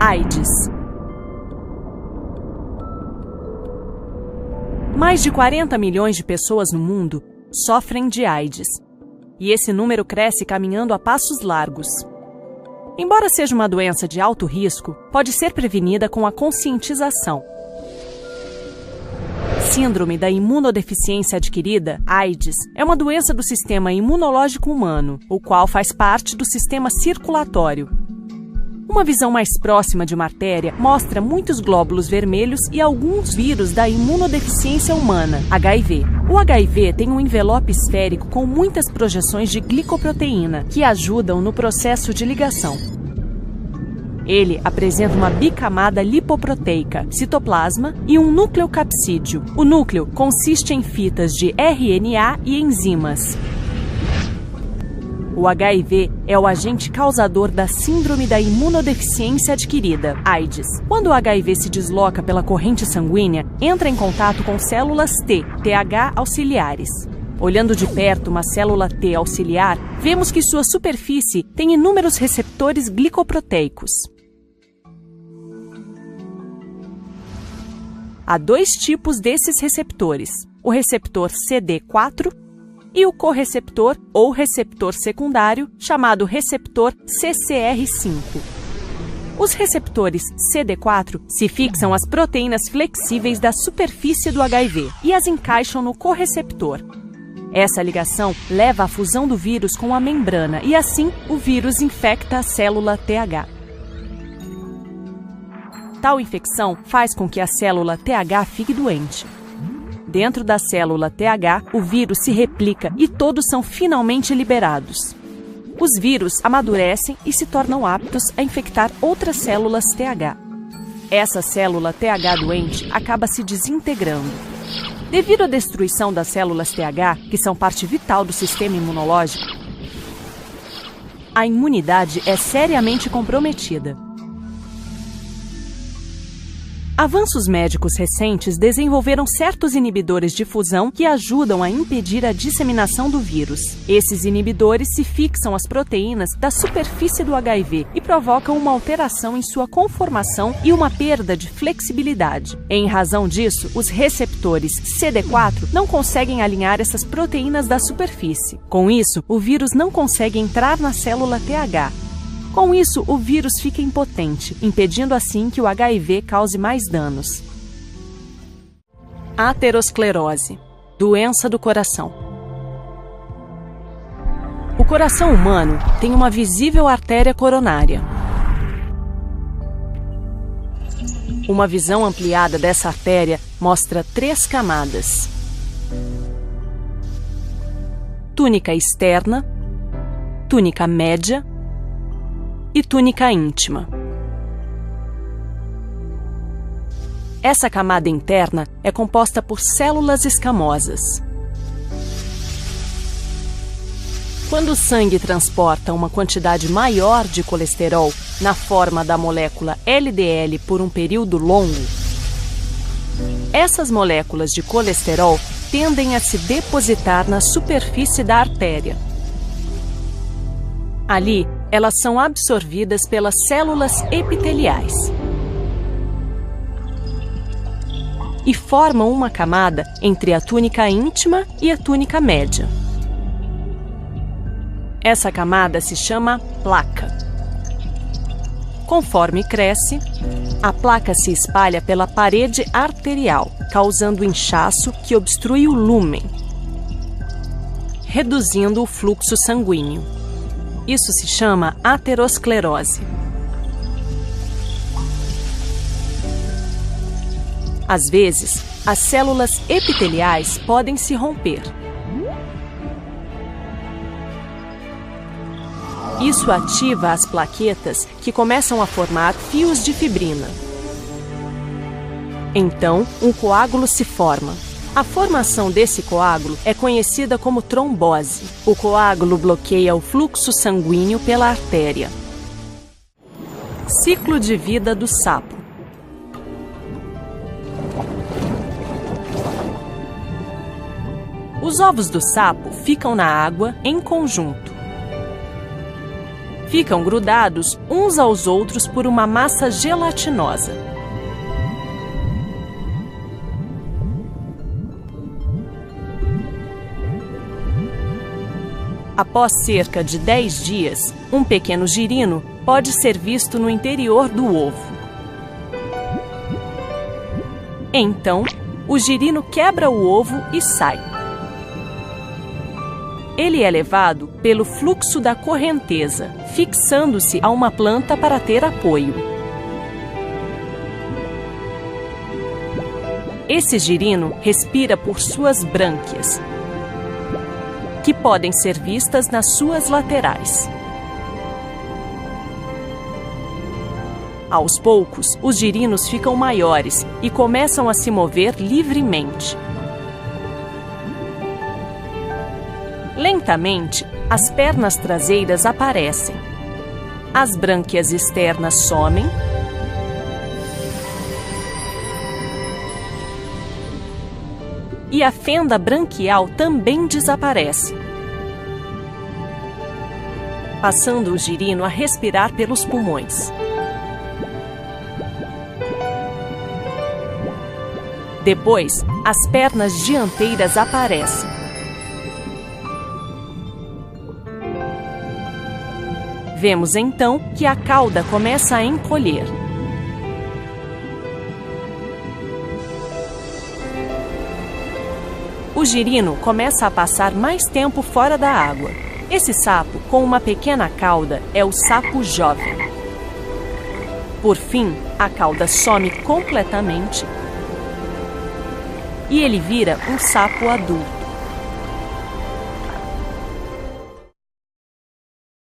AIDS. Mais de 40 milhões de pessoas no mundo sofrem de AIDS. E esse número cresce caminhando a passos largos. Embora seja uma doença de alto risco, pode ser prevenida com a conscientização. Síndrome da imunodeficiência adquirida, AIDS, é uma doença do sistema imunológico humano, o qual faz parte do sistema circulatório. Uma visão mais próxima de uma artéria mostra muitos glóbulos vermelhos e alguns vírus da imunodeficiência humana, HIV. O HIV tem um envelope esférico com muitas projeções de glicoproteína, que ajudam no processo de ligação. Ele apresenta uma bicamada lipoproteica, citoplasma e um núcleo capsídeo. O núcleo consiste em fitas de RNA e enzimas. O HIV é o agente causador da síndrome da imunodeficiência adquirida, AIDS. Quando o HIV se desloca pela corrente sanguínea, entra em contato com células TH auxiliares. Olhando de perto uma célula T auxiliar, vemos que sua superfície tem inúmeros receptores glicoproteicos. Há dois tipos desses receptores, o receptor CD4 e o correceptor ou receptor secundário, chamado receptor CCR5. Os receptores CD4 se fixam às proteínas flexíveis da superfície do HIV e as encaixam no correceptor. Essa ligação leva à fusão do vírus com a membrana e, assim, o vírus infecta a célula TH. Tal infecção faz com que a célula TH fique doente. Dentro da célula TH, o vírus se replica e todos são finalmente liberados. Os vírus amadurecem e se tornam aptos a infectar outras células TH. Essa célula TH doente acaba se desintegrando. Devido à destruição das células TH, que são parte vital do sistema imunológico, a imunidade é seriamente comprometida. Avanços médicos recentes desenvolveram certos inibidores de fusão que ajudam a impedir a disseminação do vírus. Esses inibidores se fixam às proteínas da superfície do HIV e provocam uma alteração em sua conformação e uma perda de flexibilidade. Em razão disso, os receptores CD4 não conseguem alinhar essas proteínas da superfície. Com isso, o vírus não consegue entrar na célula TH. Com isso, o vírus fica impotente, impedindo assim que o HIV cause mais danos. Aterosclerose, doença do coração. O coração humano tem uma visível artéria coronária. Uma visão ampliada dessa artéria mostra 3 camadas: túnica externa, túnica média e túnica íntima. Essa camada interna é composta por células escamosas. Quando o sangue transporta uma quantidade maior de colesterol na forma da molécula LDL por um período longo, essas moléculas de colesterol tendem a se depositar na superfície da artéria. Ali, elas são absorvidas pelas células epiteliais e formam uma camada entre a túnica íntima e a túnica média. Essa camada se chama placa. Conforme cresce, a placa se espalha pela parede arterial, causando inchaço que obstrui o lúmen, reduzindo o fluxo sanguíneo. Isso se chama aterosclerose. Às vezes, as células epiteliais podem se romper. Isso ativa as plaquetas, que começam a formar fios de fibrina. Então, um coágulo se forma. A formação desse coágulo é conhecida como trombose. O coágulo bloqueia o fluxo sanguíneo pela artéria. Ciclo de vida do sapo. Os ovos do sapo ficam na água em conjunto. Ficam grudados uns aos outros por uma massa gelatinosa. Após cerca de 10 dias, um pequeno girino pode ser visto no interior do ovo. Então, o girino quebra o ovo e sai. Ele é levado pelo fluxo da correnteza, fixando-se a uma planta para ter apoio. Esse girino respira por suas brânquias, que podem ser vistas nas suas laterais. Aos poucos, os girinos ficam maiores e começam a se mover livremente. Lentamente, as pernas traseiras aparecem. As brânquias externas somem. E a fenda branquial também desaparece, passando o girino a respirar pelos pulmões. Depois, as pernas dianteiras aparecem. Vemos então que a cauda começa a encolher. O girino começa a passar mais tempo fora da água. Esse sapo, com uma pequena cauda, é o sapo jovem. Por fim, a cauda some completamente e ele vira um sapo adulto.